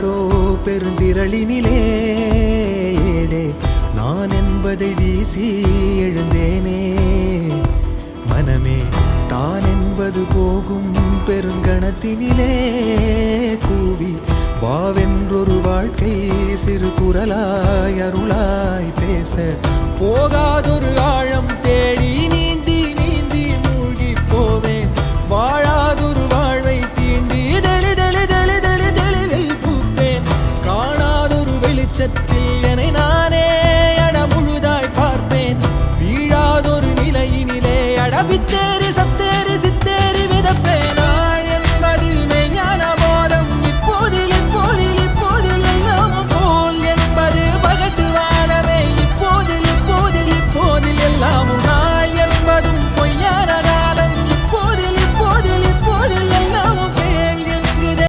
யாரோ பெருந்திரளினிலே ஏடே நான் என்பதை வீசி எழுந்தேனே. மனமே தான் என்பது போகும் பெருங்கணத்தினிலே கூவி வாவென்றொரு வாழ்க்கை சிறு குரலாய் அருளாய் பேச போகாதொரு ஆழம்